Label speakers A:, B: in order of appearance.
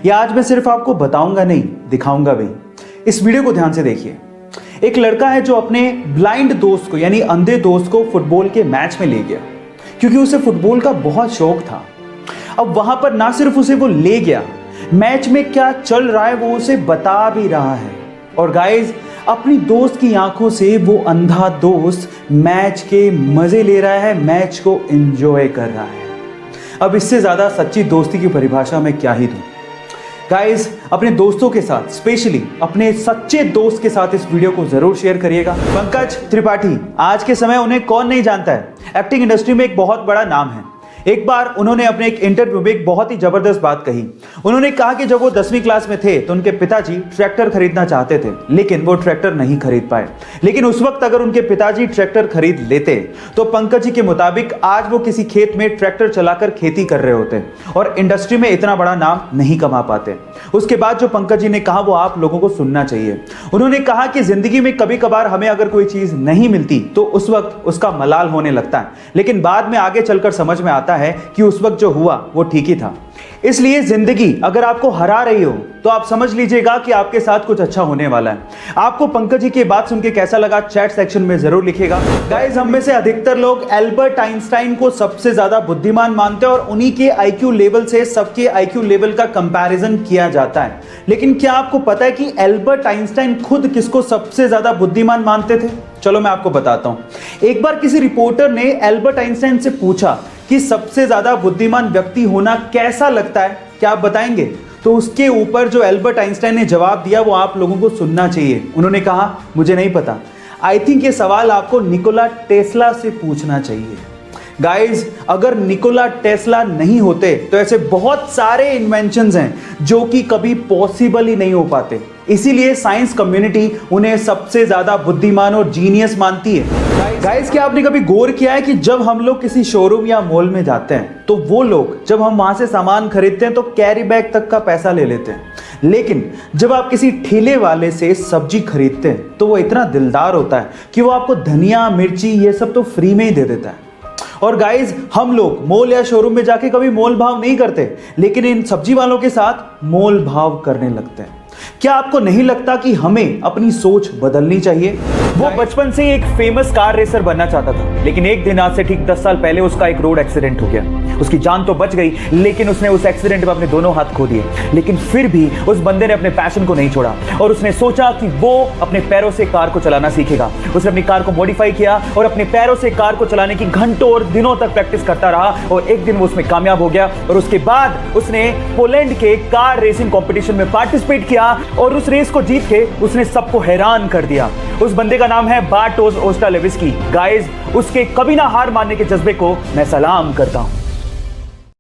A: ये आज मैं सिर्फ आपको बताऊंगा नहीं, दिखाऊंगा भी। इस वीडियो को ध्यान से देखिए। एक लड़का है जो अपने ब्लाइंड दोस्त को यानी अंधे दोस्त को फुटबॉल के मैच में ले गया क्योंकि उसे फुटबॉल का बहुत शौक था। अब वहां पर ना सिर्फ उसे वो ले गया, मैच में क्या चल रहा है वो उसे बता भी रहा है। और गाइस, अपनी दोस्त की आंखों से वो अंधा दोस्त मैच के मजे ले रहा है, मैच को एंजॉय कर रहा है। अब इससे ज्यादा सच्ची दोस्ती की परिभाषा मैं क्या ही दूं। गाइस, अपने दोस्तों के साथ, स्पेशली अपने सच्चे दोस्त के साथ इस वीडियो को जरूर शेयर करिएगा। पंकज त्रिपाठी, आज के समय उन्हें कौन नहीं जानता है, एक्टिंग इंडस्ट्री में एक बहुत बड़ा नाम है। एक बार उन्होंने अपने एक इंटरव्यू में एक बहुत ही जबरदस्त बात कही। उन्होंने कहा कि जब वो 10वीं क्लास में थे तो उनके पिताजी ट्रैक्टर खरीदना चाहते थे, लेकिन वो ट्रैक्टर नहीं खरीद पाए। लेकिन उस वक्त अगर उनके पिताजी ट्रैक्टर खरीद लेते तो पंकज जी के मुताबिक आज वो किसी खेत में ट्रैक्टर चलाकर खेती कर रहे होते और इंडस्ट्री में इतना बड़ा नाम नहीं कमा पाते। उसके बाद जो पंकज जी ने कहा वो आप लोगों को सुनना चाहिए। उन्होंने कहा कि जिंदगी में कभी कभार हमें अगर कोई चीज नहीं मिलती तो उस वक्त उसका मलाल होने लगता है, लेकिन बाद में आगे चलकर समझ में आता है कि उस वक्त जो हुआ वो ठीक ही था। इसलिए जिंदगी अगर आपको हरा रही हो तो आप समझ लीजिएगा कि आपके साथ कुछ अच्छा होने वाला है। आपको पंकज जी की बात सुन के कैसा लगा चैट सेक्शन में जरूर लिखिएगा। गाइस, हम में से अधिकतर लोग एल्बर्ट आइंस्टाइन को सबसे ज्यादा बुद्धिमान मानते हैं और उन्हीं के आईक्यू लेवल से सबके आईक्यू लेवल का कंपैरिजन किया जाता है। लेकिन क्या आपको पता है कि एल्बर्ट आइंस्टाइन खुद किसको सबसे ज्यादा बुद्धिमान मानते थे? चलो मैं आपको बताता हूं। एक बार किसी रिपोर्टर ने एल्बर्ट आइंस्टाइन से पूछा कि सबसे ज्यादा बुद्धिमान व्यक्ति होना कैसा लगता है, क्या आप बताएंगे? तो उसके ऊपर जो एल्बर्ट आइंस्टाइन ने जवाब दिया वो आप लोगों को सुनना चाहिए। उन्होंने कहा, मुझे नहीं पता, आई थिंक ये सवाल आपको निकोला टेस्ला से पूछना चाहिए। गाइस, अगर निकोला टेस्ला नहीं होते तो ऐसे बहुत सारे इन्वेंशंस हैं जो कि कभी पॉसिबल ही नहीं हो पाते। इसीलिए साइंस कम्युनिटी उन्हें सबसे ज्यादा बुद्धिमान और जीनियस मानती है। गाइस, क्या आपने कभी गौर किया है कि जब हम लोग किसी शोरूम या मॉल में जाते हैं तो वो लोग जब हम वहां से सामान खरीदते हैं तो कैरी बैग तक का पैसा ले लेते हैं, लेकिन जब आप किसी ठेले वाले से सब्जी खरीदते हैं तो वो इतना दिलदार होता है कि वो आपको धनिया, मिर्ची ये सब तो फ्री में ही दे देता है। और गाइस, हम लोग मॉल या शोरूम में जाके कभी मोल भाव नहीं करते, लेकिन इन सब्जी वालों के साथ मोल भाव करने लगते हैं। क्या आपको नहीं लगता कि हमें अपनी सोच बदलनी चाहिए? वो बचपन से एक फेमस कार रेसर बनना चाहता था, लेकिन एक दिन आज से ठीक 10 साल पहले उसका एक रोड एक्सीडेंट हो गया। उसकी जान तो बच गई, लेकिन उसने उस एक्सीडेंट में अपने दोनों हाथ खो दिए। लेकिन फिर भी उस बंदे ने अपने पैशन को नहीं छोड़ा और उसने सोचा कि वो अपने पैरों से कार को चलाना सीखेगा। उसने अपनी कार को मॉडिफाई किया और अपने पैरों से कार को चलाने की घंटों और दिनों तक प्रैक्टिस करता रहा और एक दिन वो उसमें कामयाब हो गया। और उसके बाद उसने पोलैंड के कार रेसिंग कॉम्पिटिशन में पार्टिसिपेट किया और उस रेस को जीत के उसने सबको हैरान कर दिया। उस बंदे का नाम है बार्टोस ओस्टालेविस्की। गाइस, उसके कभी ना हार मानने के जज्बे को मैं सलाम करता हूं।